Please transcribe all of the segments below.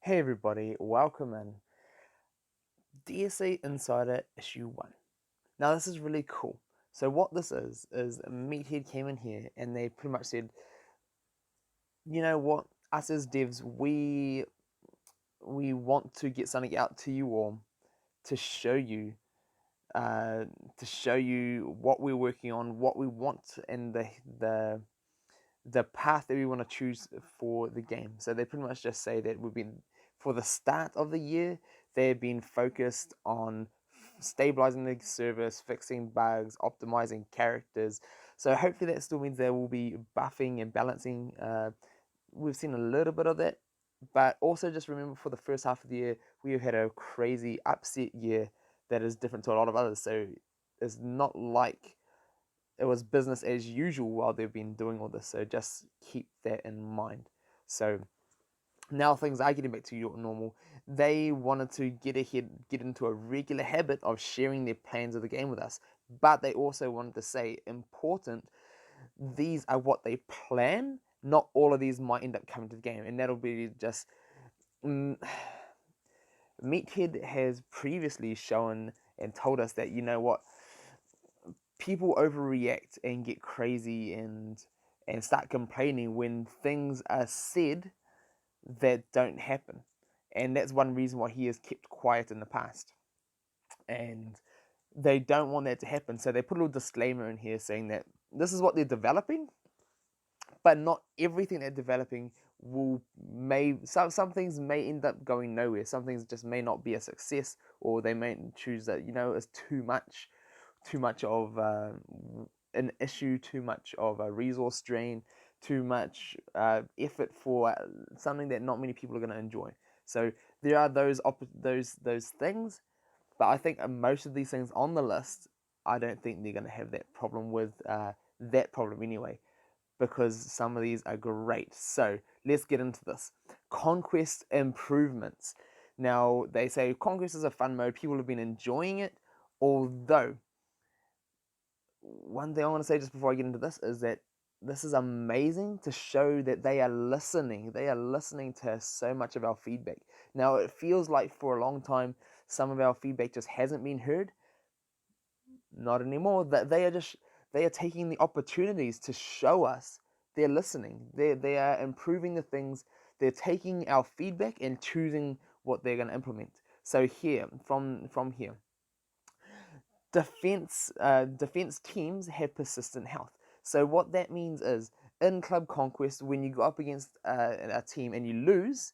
Hey everybody, welcome in. DSA Insider Issue 1. Now this is really cool. So what this is Meathead came in here and they pretty much said, you know what, us as devs, we want to get something out to you all to show you what we're working on, what we want, and the path that we want to choose for the game. So they pretty much just say that for the start of the year, they've been focused on stabilizing the service, fixing bugs, optimizing characters. So hopefully that still means there will be buffing and balancing. We've seen a little bit of that, but also just remember for the first half of the year, we have had a crazy upset year that is different to a lot of others. So it's not like it was business as usual while they've been doing all this. So just keep that in mind. So now things are getting back to normal. They wanted to get into a regular habit of sharing their plans of the game with us. But they also wanted to say, important, these are what they plan. Not all of these might end up coming to the game. And that'll be just... Meathead has previously shown and told us that, you know what, people overreact and get crazy and start complaining when things are said that don't happen. And that's one reason why he has kept quiet in the past. And they don't want that to happen. So they put a little disclaimer in here saying that this is what they're developing, but not everything they're developing some things may end up going nowhere. Some things just may not be a success, or they may choose that, you know, it's too much of an issue, too much of a resource drain, too much effort for something that not many people are going to enjoy. So there are those things, but I think most of these things on the list, I don't think they're going to have that problem with that problem anyway, because some of these are great. So let's get into this. Conquest improvements. Now they say Conquest is a fun mode. People have been enjoying it, although one thing I want to say just before I get into this is that this is amazing to show that they are listening. They are listening to so much of our feedback. Now, it feels like for a long time, some of our feedback just hasn't been heard. Not anymore. They are taking the opportunities to show us they're listening. They are improving the things. They're taking our feedback and choosing what they're going to implement. So here, from here, defense teams have persistent health. So what that means is, in Club Conquest, when you go up against a team and you lose,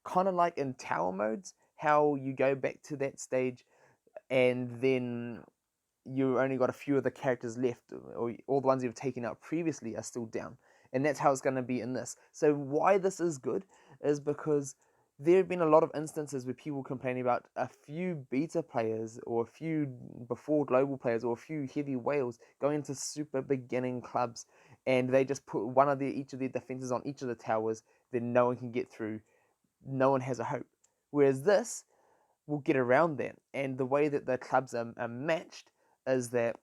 kind of like in tower modes, how you go back to that stage and then you only got a few of the characters left, or all the ones you've taken out previously are still down. And that's how it's going to be in this. So why this is good is because there have been a lot of instances where people complaining about a few beta players or a few before global players or a few heavy whales going into super beginning clubs, and they just put each of their defenses on each of the towers, then no one can get through, no one has a hope. Whereas this will get around that, and the way that the clubs are matched is that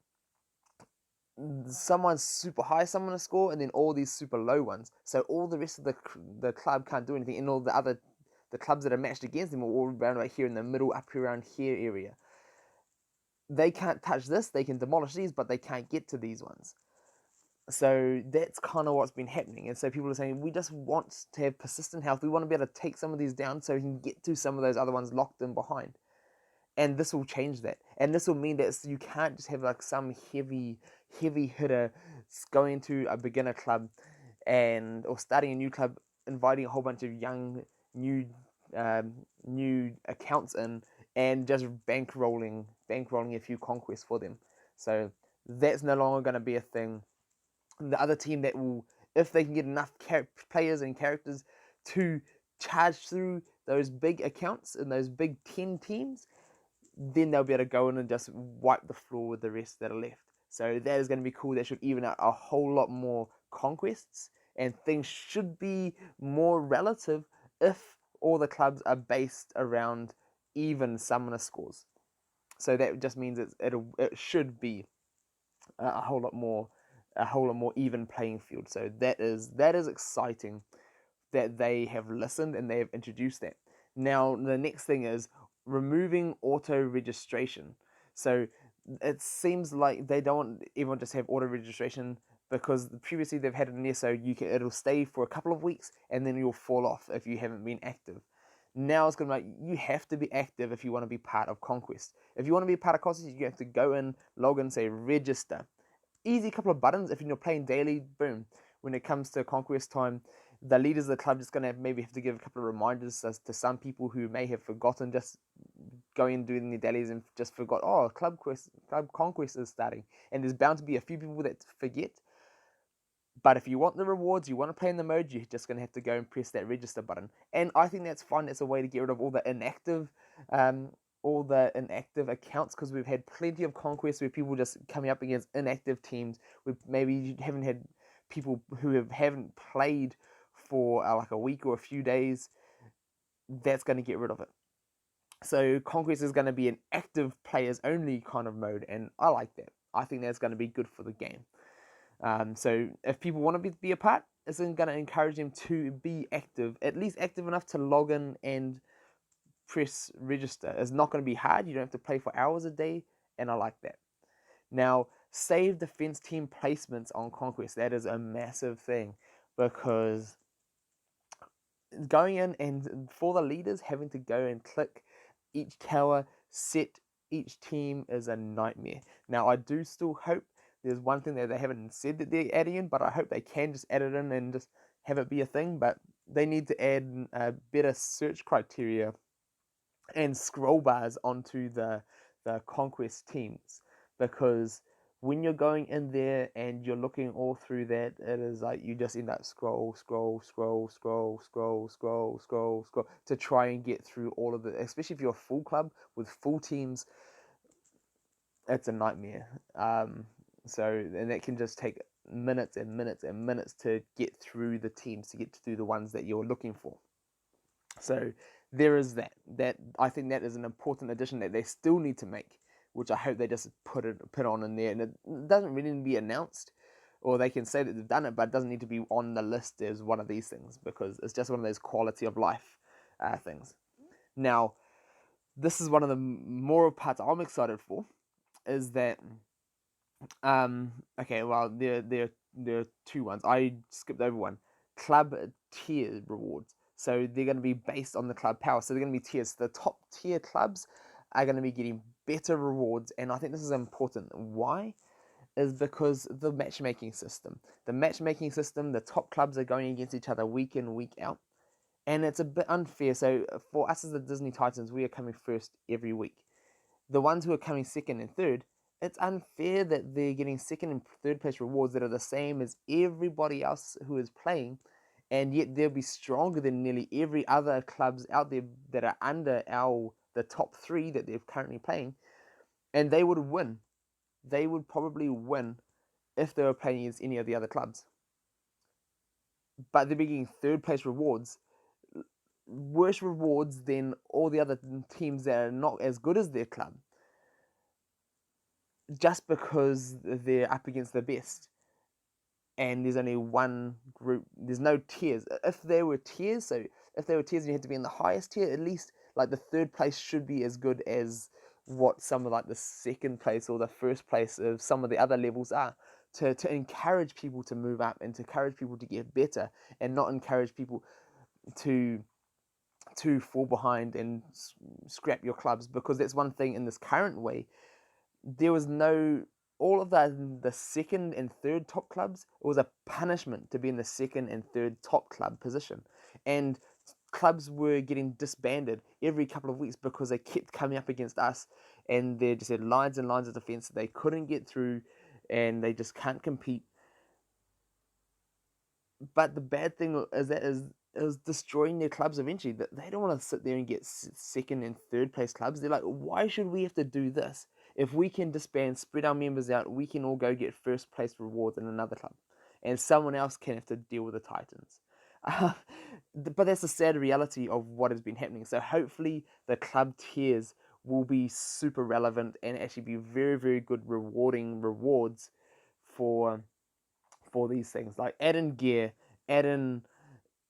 someone's super high someone to score, and then all these super low ones. So all the rest of the club can't do anything, and all the clubs that are matched against them are all around right here in the middle, up around here area. They can't touch this. They can demolish these, but they can't get to these ones. So that's kind of what's been happening. And so people are saying, we just want to have persistent health. We want to be able to take some of these down so we can get to some of those other ones locked in behind. And this will change that. And this will mean that you can't just have like some heavy hitter going to a beginner club or starting a new club, inviting a whole bunch of young new accounts in, and just bankrolling a few conquests for them. So that's no longer going to be a thing. The other team that will, if they can get enough players and characters to charge through those big accounts and those big 10 teams, then they'll be able to go in and just wipe the floor with the rest that are left. So that is going to be cool. That should even out a whole lot more conquests, and things should be more relative if all the clubs are based around even summoner scores. So that just means it should be a whole lot more even playing field. So that is exciting that they have listened and they have introduced that. Now, the next thing is removing auto registration. So it seems like they don't want everyone just have auto registration, because previously they've had an ESO, it'll stay for a couple of weeks and then you'll fall off if you haven't been active. Now it's going to be like, you have to be active if you want to be part of Conquest. If you want to be part of Conquest, you have to go in, log in, say register. Easy couple of buttons. If you're playing daily, boom. When it comes to Conquest time, the leaders of the club just going to maybe have to give a couple of reminders as to some people who may have forgotten, just going and doing their dailies and just forgot, oh, Club Conquest is starting. And there's bound to be a few people that forget. But if you want the rewards, you want to play in the mode, you're just going to have to go and press that register button. And I think that's fun. It's a way to get rid of all the inactive accounts, because we've had plenty of conquests where people just coming up against inactive teams. We maybe haven't had people who haven't played for like a week or a few days. That's going to get rid of it. So Conquest is going to be an active players only kind of mode, and I like that. I think that's going to be good for the game. So if people want to be a part, it's going to encourage them to be active, at least active enough to log in and press register. It's not going to be hard. You don't have to play for hours a day, and I like that. Now, save defense team placements on Conquest. That is a massive thing, because going in and for the leaders having to go and click each tower, set each team is a nightmare. Now, I do still hope there's one thing that they haven't said that they're adding in, but I hope they can just add it in and just have it be a thing. But they need to add better search criteria and scroll bars onto the Conquest teams, because when you're going in there and you're looking all through that, it is like you just end up scroll to try and get through all of it. Especially if you're a full club with full teams, it's a nightmare. And that can just take minutes and minutes and minutes to get through the teams, to get through the ones that you're looking for. So there is that. I think that is an important addition that they still need to make, which I hope they just put on in there. And it doesn't really need to be announced, or they can say that they've done it, but it doesn't need to be on the list as one of these things, because it's just one of those quality of life things. Now, this is one of the more parts I'm excited for, is that okay, well, there are two ones. I skipped over one. Club tier rewards. So they're going to be based on the club power. So they're going to be tiers. The top tier clubs are going to be getting better rewards, and I think this is important. Why? Is because the matchmaking system. The matchmaking system, the top clubs are going against each other week in, week out, and it's a bit unfair. So for us as the Disney Titans, we are coming first every week. The ones who are coming second and third, it's unfair that they're getting second and third place rewards that are the same as everybody else who is playing, and yet they'll be stronger than nearly every other clubs out there that are under the top three that they're currently playing, and they would win. They would probably win if they were playing against any of the other clubs. But they're getting third place rewards, worse rewards than all the other teams that are not as good as their club, just because they're up against the best. And there's only one group. There's no tiers. If there were tiers, and you had to be in the highest tier, at least like the third place should be as good as what some of like the second place or the first place of some of the other levels are, to encourage people to move up and to encourage people to get better, and not encourage people to fall behind and scrap your clubs. Because that's one thing in this current way. There was no, all of the second and third top clubs, it was a punishment to be in the second and third top club position, and clubs were getting disbanded every couple of weeks because they kept coming up against us, and they just had lines and lines of defense that they couldn't get through, and they just can't compete. But the bad thing is that it was destroying their clubs eventually. That they don't want to sit there and get second and third place clubs. They're like, why should we have to do this? If we can disband, spread our members out, we can all go get first place rewards in another club, and someone else can have to deal with the Titans. But that's the sad reality of what has been happening. So hopefully the club tiers will be super relevant and actually be very, very good rewarding rewards for these things. Like add in gear, add in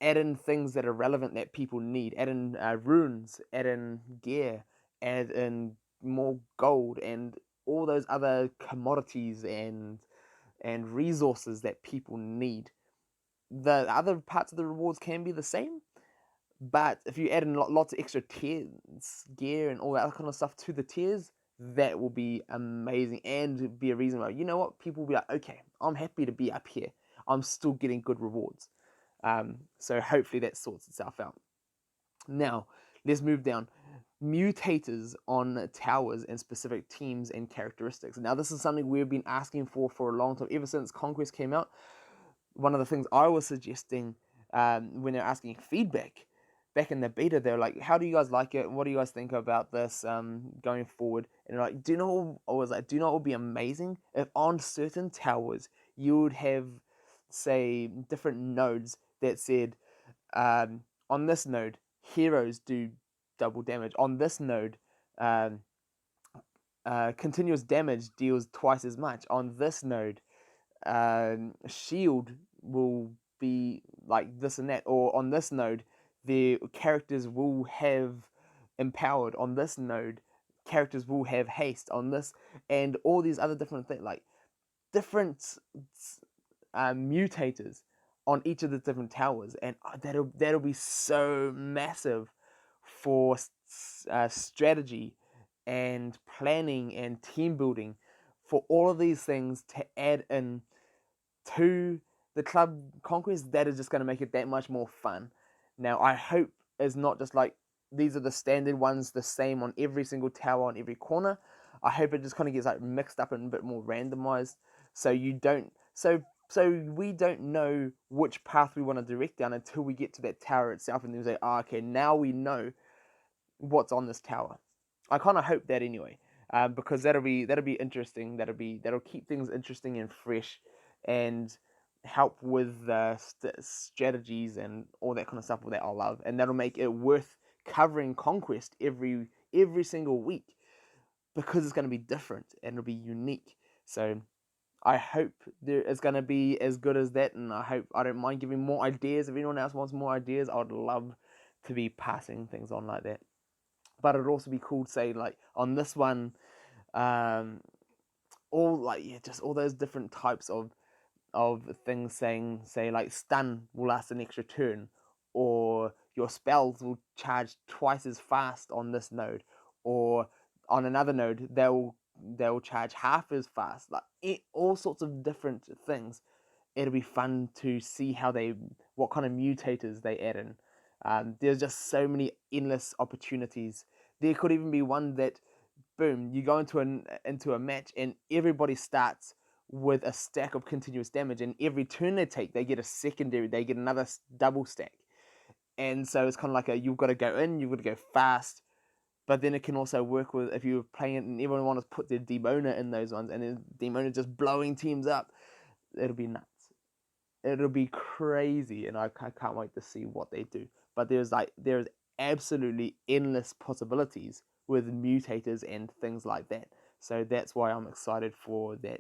add in things that are relevant that people need, add in runes, add in gear, add in more gold and all those other commodities and resources that people need. The other parts of the rewards can be the same, but if you add in lots of extra tiers, gear and all that kind of stuff to the tiers, that will be amazing and be a reason why, you know what, people will be like, okay, I'm happy to be up here. I'm still getting good rewards. So hopefully that sorts itself out. Now, let's move down. Mutators on towers and specific teams and characteristics. Now, this is something we've been asking for a long time, ever since Conquest came out. One of the things I was suggesting when they're asking feedback back in the beta, they're like, how do you guys like it? What do you guys think about this going forward? And they're like, do you know what would be amazing if on certain towers you would have, say, different nodes that said, on this node, heroes do double damage. On this node, continuous damage deals twice as much. On this node, shield will be like this and that. Or on this node, the characters will have empowered. On this node, characters will have haste. On this, and all these other different things, like different mutators on each of the different towers, and that'll be so massive for strategy and planning and team building, for all of these things to add in to the club conquest. That is just going to make it that much more fun. Now, I hope it's not just like these are the standard ones, the same on every single tower on every corner. I hope it just kind of gets like mixed up and a bit more randomized, so you don't so we don't know which path we want to direct down until we get to that tower itself, and then we say, oh, okay, now we know what's on this tower. I kind of hope that anyway, because that'll be interesting. That'll keep things interesting and fresh, and help with strategies and all that kind of stuff that I love, and that'll make it worth covering Conquest every single week, because it's going to be different and it'll be unique. So I hope there is going to be as good as that, and I don't mind giving more ideas. If anyone else wants more ideas, I would love to be passing things on like that. But it'd also be cool to say, like, on this one, just all those different types of things, say like stun will last an extra turn, or your spells will charge twice as fast on this node, or on another node they'll charge half as fast. Like all sorts of different things. It'll be fun to see what kind of mutators they add in. There's just so many endless opportunities. There could even be one that, boom, you go into a match and everybody starts with a stack of continuous damage, and every turn they take, they get another double stack. And so it's kind of like you've got to go in, you've got to go fast, but then it can also work with, if you're playing it and everyone wants to put their demoner in those ones, and then demoner just blowing teams up, it'll be nuts. It'll be crazy, and I can't wait to see what they do. But there's absolutely endless possibilities with mutators and things like that. So that's why I'm excited for that.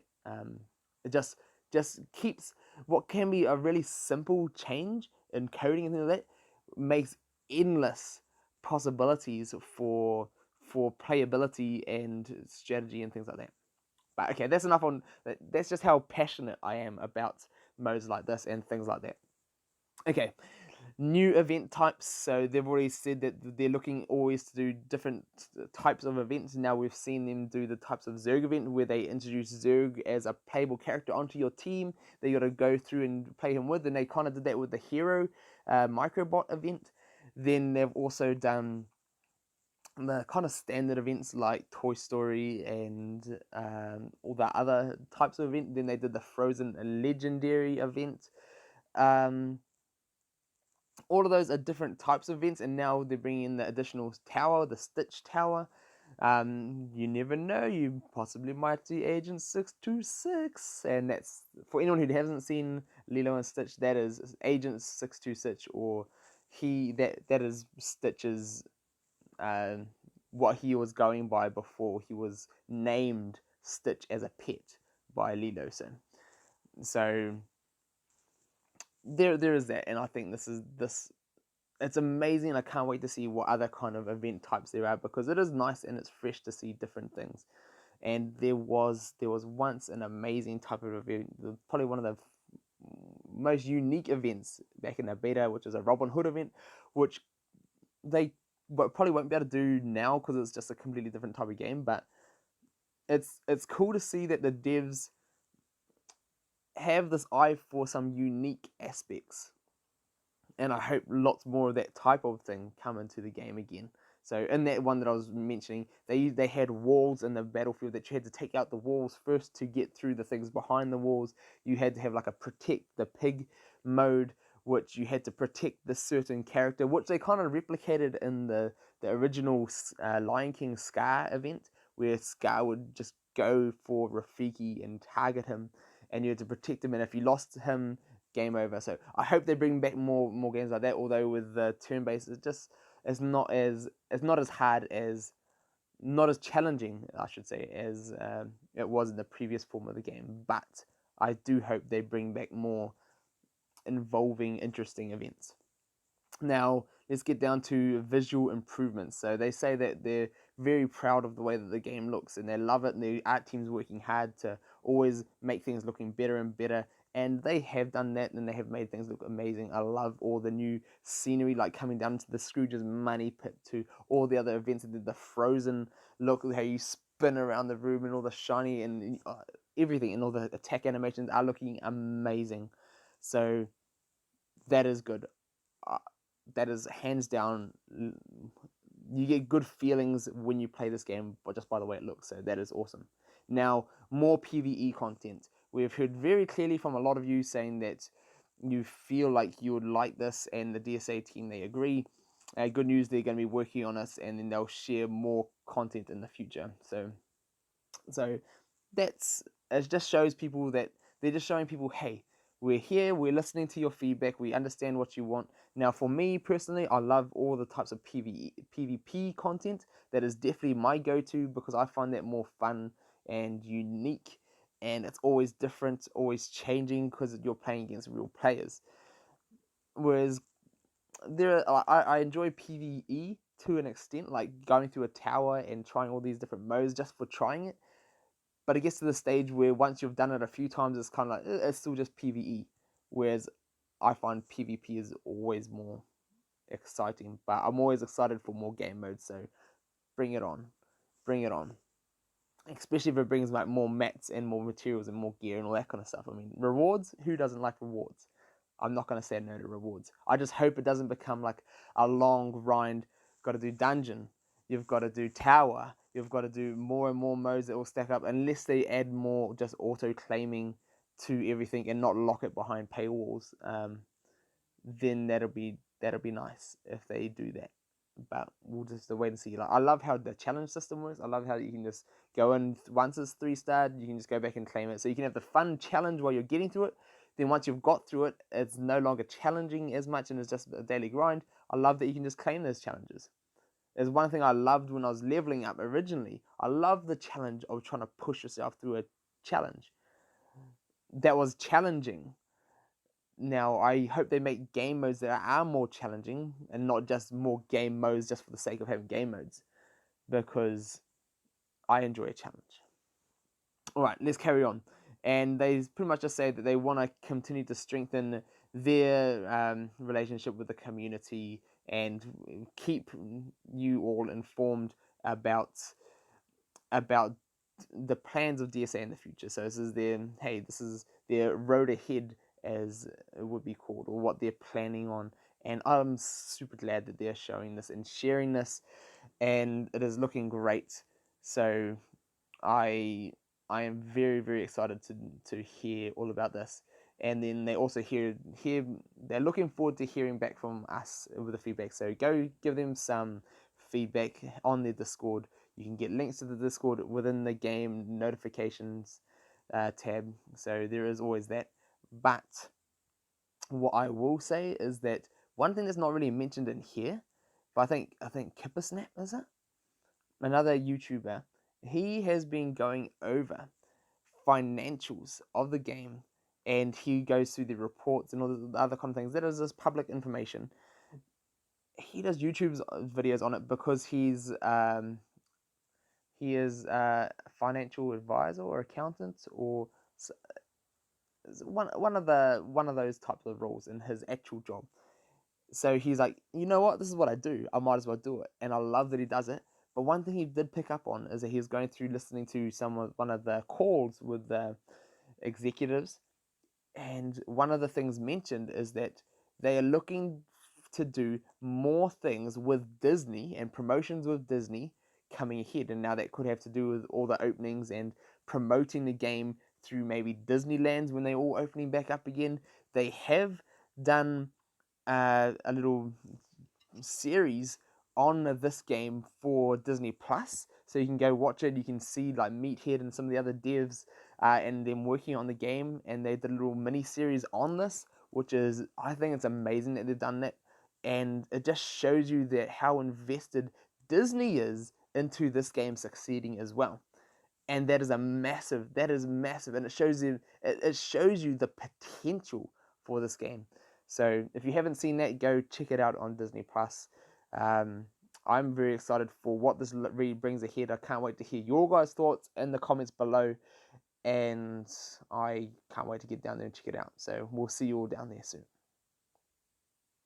It just keeps what can be a really simple change in coding and things like that, makes endless possibilities for playability and strategy and things like that. But okay, that's enough on that. That's just how passionate I am about modes like this and things like that. Okay, new event types. So they've already said that they're looking always to do different types of events. Now we've seen them do the types of Zurg event, where they introduce Zurg as a playable character onto your team that you got to go through and play him with, and they kind of did that with the hero microbot event. Then they've also done the kind of standard events like Toy Story and all the other types of event. Then they did the Frozen Legendary event. All of those are different types of events, and now they're bringing in the additional tower, the Stitch Tower. You never know, you possibly might see Agent 626, and that's, for anyone who hasn't seen Lilo and Stitch, that is Agent 626, or that is Stitch's what he was going by before he was named Stitch as a pet by Lilo. So there is that, and I think this. It's amazing. I can't wait to see what other kind of event types there are, because it is nice and it's fresh to see different things. And there was once an amazing type of event, probably one of the most unique events back in the beta, which is a Robin Hood event, which they probably won't be able to do now because it's just a completely different type of game. But it's cool to see that the devs have this eye for some unique aspects, and I hope lots more of that type of thing come into the game again. So in that one that I was mentioning, they had walls in the battlefield that you had to take out the walls first to get through the things behind the walls. You had to have like a protect the pig mode, which you had to protect this certain character, which they kind of replicated in the original Lion King Scar event, where Scar would just go for Rafiki and target him, and you had to protect him, and if you lost him, game over. So I hope they bring back more games like that. Although with the turn-based, it's not as hard as, not as challenging, I should say, as it was in the previous form of the game. But I do hope they bring back more involving, interesting events. Now, let's get down to visual improvements. So they say that they're very proud of the way that the game looks, and they love it, and the art team's working hard to always make things looking better and better. And they have done that, and they have made things look amazing. I love all the new scenery, like coming down to the Scrooge's money pit, to all the other events that did the Frozen look, how you spin around the room, and all the shiny and everything, and all the attack animations are looking amazing. So that is good. That is hands down. You get good feelings when you play this game, but just by the way it looks. So that is awesome. Now, more PvE content. We've heard very clearly from a lot of you saying that you feel like you would like this, and the DSA team, they agree. Good news, they're going to be working on this, and then they'll share more content in the future. So that's, it just shows people that they're just showing people, hey, we're here, we're listening to your feedback, we understand what you want. Now, for me personally, I love all the types of PvP content. That is definitely my go-to, because I find that more fun and unique, and it's always different, always changing, because you're playing against real players. Whereas I enjoy PvE to an extent, like going through a tower and trying all these different modes just for trying it. But it gets to the stage where once you've done it a few times, it's kind of like, it's still just PvE. Whereas I find PvP is always more exciting, but I'm always excited for more game modes, so bring it on. Bring it on. Especially if it brings like more mats and more materials and more gear and all that kind of stuff. I mean, rewards, who doesn't like rewards? I'm not going to say no to rewards. I just hope it doesn't become like a long grind. Got to do dungeon, you've got to do tower, you've got to do more and more modes that will stack up, unless they add more just auto-claiming to everything and not lock it behind paywalls. Then that'll be nice if they do that. But we'll just wait and see. Like, I love how the challenge system works. I love how you can just go in, once it's 3-starred, you can just go back and claim it. So you can have the fun challenge while you're getting through it. Then once you've got through it, it's no longer challenging as much and it's just a daily grind. I love that you can just claim those challenges. There's one thing I loved when I was leveling up originally. I loved the challenge of trying to push yourself through a challenge that was challenging. Now, I hope they make game modes that are more challenging and not just more game modes just for the sake of having game modes, because I enjoy a challenge. All right, let's carry on. And they pretty much just say that they want to continue to strengthen their relationship with the community and keep you all informed about the plans of DSA in the future. So this is their road ahead, as it would be called, or what they're planning on. And I'm super glad that they're showing this and sharing this, and it is looking great. So I am very, very excited to hear all about this. And then they also they're looking forward to hearing back from us with the feedback. So go give them some feedback on their Discord. You can get links to the Discord within the game notifications tab. So there is always that. But what I will say is that one thing that's not really mentioned in here, but I think Kippersnap, is it? Another YouTuber, he has been going over financials of the game and he goes through the reports and all the other kind of things. That is just public information. He does YouTube's videos on it because he is a financial advisor or accountant or one of those types of roles in his actual job. So he's like, you know what, this is what I do. I might as well do it, and I love that he does it. But one thing he did pick up on is that he was going through listening to one of the calls with the executives, and one of the things mentioned is that they are looking to do more things with Disney and promotions with Disney coming ahead. And now that could have to do with all the openings and promoting the game through maybe Disneylands when they're all opening back up again. They have done a little series on this game for Disney Plus, so you can go watch it. You can see like Meathead and some of the other devs and them working on the game, and they did a little mini series on this, which is, I think it's amazing that they've done that, and it just shows you that how invested Disney is into this game succeeding as well. And that is massive, and it shows you the potential for this game. So if you haven't seen that, go check it out on Disney Plus. I'm very excited for what this really brings ahead. I can't wait to hear your guys' thoughts in the comments below, and I can't wait to get down there and check it out. So we'll see you all down there soon.